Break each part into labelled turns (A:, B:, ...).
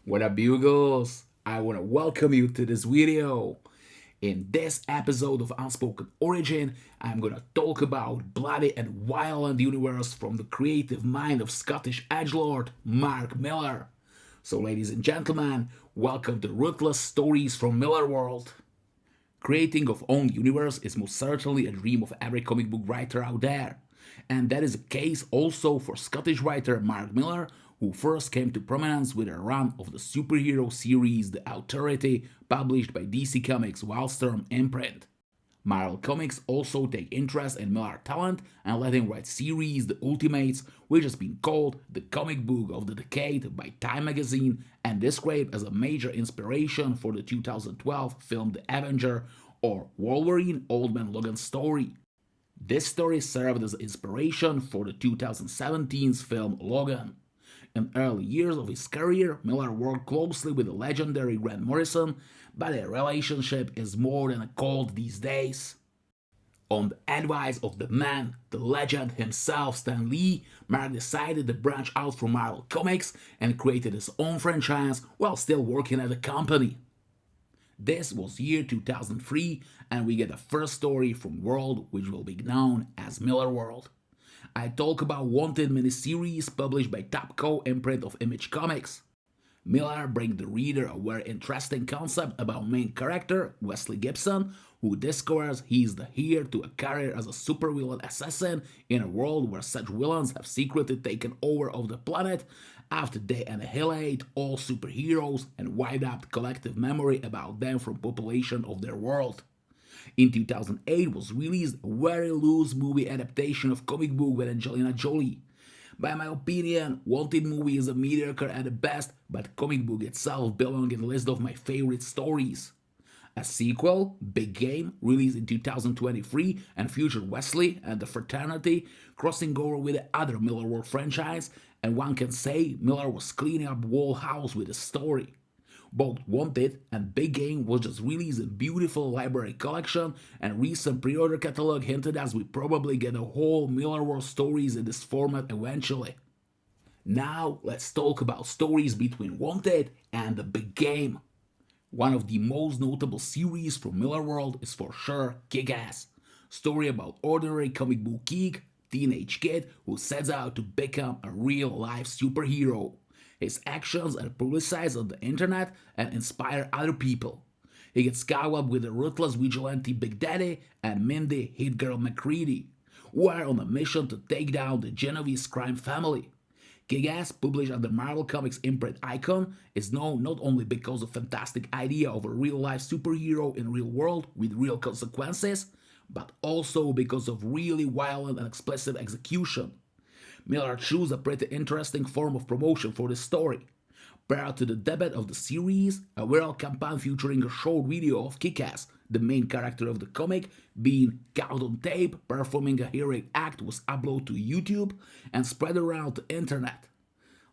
A: What up, Bugles? I want to welcome you to this video. In this episode of Unspoken Origin, I'm gonna talk about bloody and violent universe from the creative mind of Scottish edgelord Mark Millar. So, ladies and gentlemen, welcome to Ruthless Stories from MillarWorld. Creating of own universe is most certainly a dream of every comic book writer out there. And that is the case also for Scottish writer Mark Millar, who first came to prominence with a run of the superhero series The Authority, published by DC Comics' Wildstorm imprint. Marvel Comics also take interest in Millar talent and let him write series The Ultimates, which has been called the comic book of the decade by Time magazine and described as a major inspiration for the 2012 film The Avenger or Wolverine Old Man Logan's story. This story served as inspiration for the 2017's film Logan. In early years of his career, Millar worked closely with the legendary Grant Morrison, but their relationship is more than a cold these days. On the advice of the man, the legend himself, Stan Lee, Mark decided to branch out from Marvel Comics and created his own franchise while still working at the company. This was year 2003, and we get the first story from World, which will be known as MillarWorld. I talk about Wanted miniseries published by Topco imprint of Image Comics. Millar brings the reader a very interesting concept about main character Wesley Gibson, who discovers he is the heir to a career as a supervillain assassin in a world where such villains have secretly taken over of the planet after they annihilate all superheroes and wipe out collective memory about them from population of their world. In 2008 was released a very loose movie adaptation of comic book with Angelina Jolie. By my opinion, Wanted movie is a mediocre at the best, but comic book itself belongs in the list of my favorite stories. A sequel, Big Game, released in 2023 and featured Wesley and the Fraternity crossing over with the other MillarWorld franchise, and one can say Millar was cleaning up Wall House with a story. Both Wanted and Big Game was just released in beautiful library collection, and recent pre-order catalog hinted us we probably get a whole MillarWorld stories in this format eventually. Now let's talk about stories between Wanted and the Big Game. One of the most notable series from MillarWorld is for sure Kick-Ass, story about ordinary comic book geek, teenage kid who sets out to become a real-life superhero. His actions are publicized on the internet and inspire other people. He gets caught up with the ruthless vigilante Big Daddy and Mindy Hit Girl McCready, who are on a mission to take down the Genovese crime family. Kick-Ass, published under Marvel Comics imprint Icon, is known not only because of fantastic idea of a real-life superhero in real world with real consequences, but also because of really violent and explicit execution. Millar chose a pretty interesting form of promotion for this story. Prior to the debut of the series, a viral campaign featuring a short video of Kick-Ass, the main character of the comic, being caught on tape performing a heroic act was uploaded to YouTube and spread around the internet.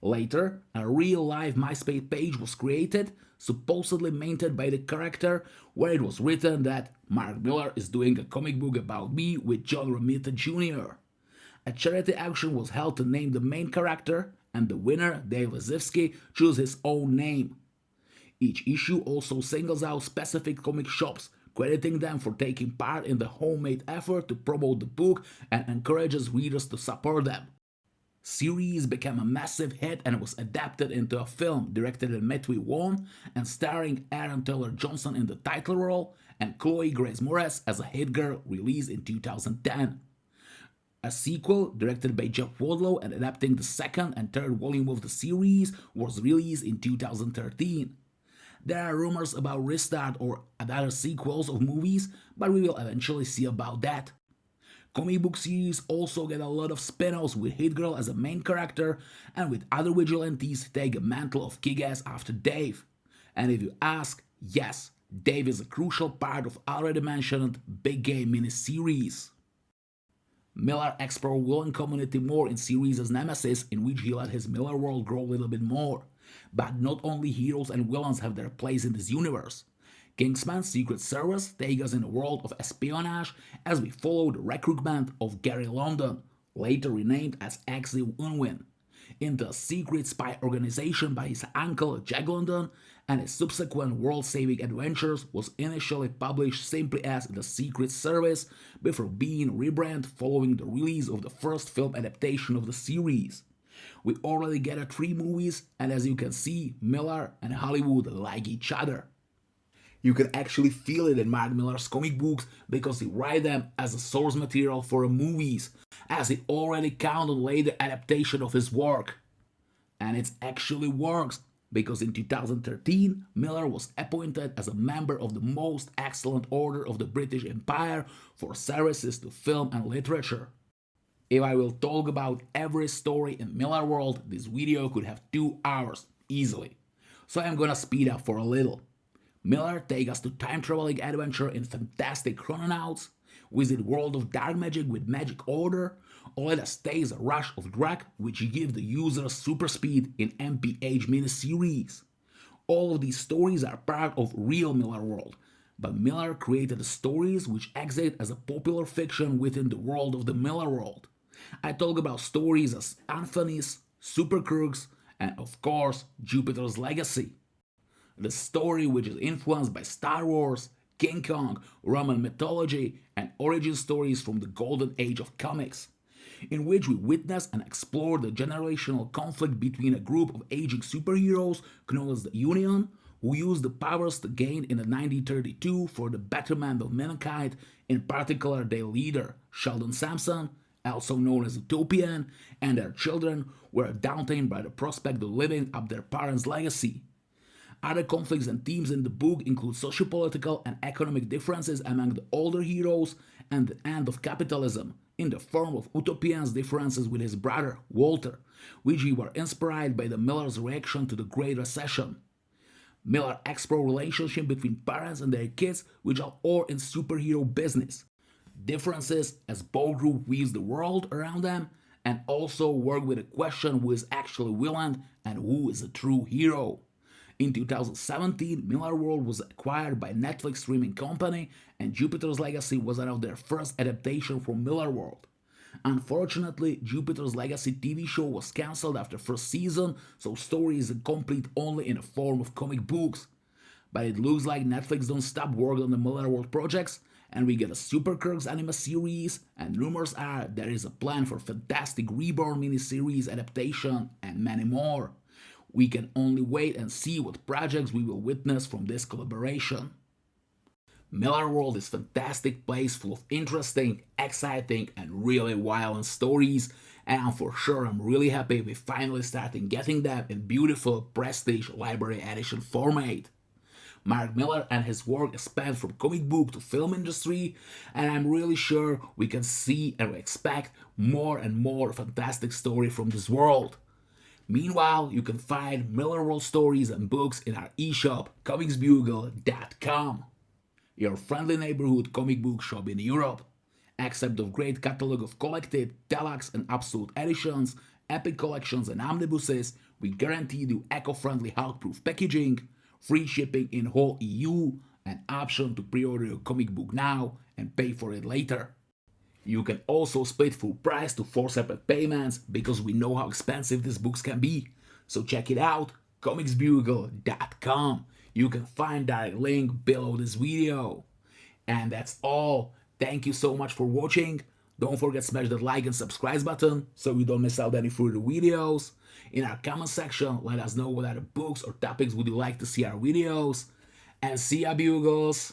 A: Later, a real-life MySpace page was created, supposedly maintained by the character, where it was written that Mark Millar is doing a comic book about me with John Romita Jr. A charity auction was held to name the main character, and the winner, Dave Lazivsky, chose his own name. Each issue also singles out specific comic shops, crediting them for taking part in the homemade effort to promote the book and encourages readers to support them. Series became a massive hit and was adapted into a film directed by Matthew Vaughn and starring Aaron Taylor Johnson in the title role and Chloe Grace Moretz as a hit girl, released in 2010. A sequel, directed by Jeff Wadlow and adapting the second and third volume of the series, was released in 2013. There are rumors about restart or other sequels of movies, but we will eventually see about that. Comic book series also get a lot of spin-offs with Hit Girl as a main character and with other vigilantes take a mantle of Kick-Ass after Dave. And if you ask, yes, Dave is a crucial part of already mentioned Big Game miniseries. Millar explored villain community more in series as Nemesis, in which he let his Millar world grow a little bit more. But not only heroes and villains have their place in this universe. Kingsman's Secret Service takes us in a world of espionage as we follow the recruitment of Gary London, later renamed as Exil Unwin. into a secret spy organization by his uncle Jack London, and his subsequent world-saving adventures was initially published simply as The Secret Service before being rebranded following the release of the first film adaptation of the series. We already get 3 movies, and as you can see, Millar and Hollywood like each other. You can actually feel it in Mark Millar's comic books because he write them as a source material for the movies, as he already counted on later adaptation of his work. And it actually works, because in 2013, Millar was appointed as a member of the Most Excellent Order of the British Empire for services to film and literature. If I will talk about every story in MillarWorld, this video could have 2 hours, easily. So I'm gonna speed up for a little. Millar takes us to time-traveling adventure in fantastic chrononauts, visit world of dark magic with magic order, or let us taste a rush of drug which give the user super speed in MPH miniseries. All of these stories are part of real MillarWorld, but Millar created the stories which exist as a popular fiction within the world of the MillarWorld. I talk about stories as Anthony's, Super Crooks, and of course Jupiter's Legacy. The story which is influenced by Star Wars, King Kong, Roman mythology, and origin stories from the golden age of comics, in which we witness and explore the generational conflict between a group of aging superheroes known as the Union, who use the powers they gained in 1932 for the betterment of mankind, in particular their leader, Sheldon Sampson, also known as Utopian, and their children were daunted by the prospect of living up their parents' legacy. Other conflicts and themes in the book include sociopolitical and economic differences among the older heroes and the end of capitalism, in the form of Utopian's differences with his brother, Walter, which were inspired by the Millar's reaction to the Great Recession. Millar explores relationships between parents and their kids, which are all in superhero business. Differences as both groups weave the world around them, and also work with the question who is actually villain and who is a true hero. In 2017, MillarWorld was acquired by Netflix streaming company, and Jupiter's Legacy was one of their first adaptation from MillarWorld. Unfortunately, Jupiter's Legacy TV show was cancelled after first season, so story is complete only in the form of comic books. But it looks like Netflix don't stop work on the MillarWorld projects, and we get a Super Kirk's anime series, and rumors are there is a plan for Fantastic Reborn miniseries adaptation, and many more. We can only wait and see what projects we will witness from this collaboration. MillarWorld is a fantastic place full of interesting, exciting, and really violent stories, and for sure I'm really happy we finally starting getting them in beautiful prestige library edition format. Mark Millar and his work spanned from comic book to film industry, and I'm really sure we can see and expect more and more fantastic story from this world. Meanwhile, you can find MillarWorld stories and books in our eShop, comicsbugle.com, your friendly neighborhood comic book shop in Europe. Except of great catalog of collected, deluxe and absolute editions, epic collections and omnibuses, we guarantee you eco-friendly Hulkproof packaging, free shipping in whole EU, and option to pre-order your comic book now and pay for it later. You can also split full price to 4 separate payments because we know how expensive these books can be. So check it out, comicsbugle.com. You can find direct link below this video. And that's all. Thank you so much for watching. Don't forget to smash that like and subscribe button so you don't miss out any further videos. In our comment section, let us know what other books or topics would you like to see our videos. And see ya, Bugles!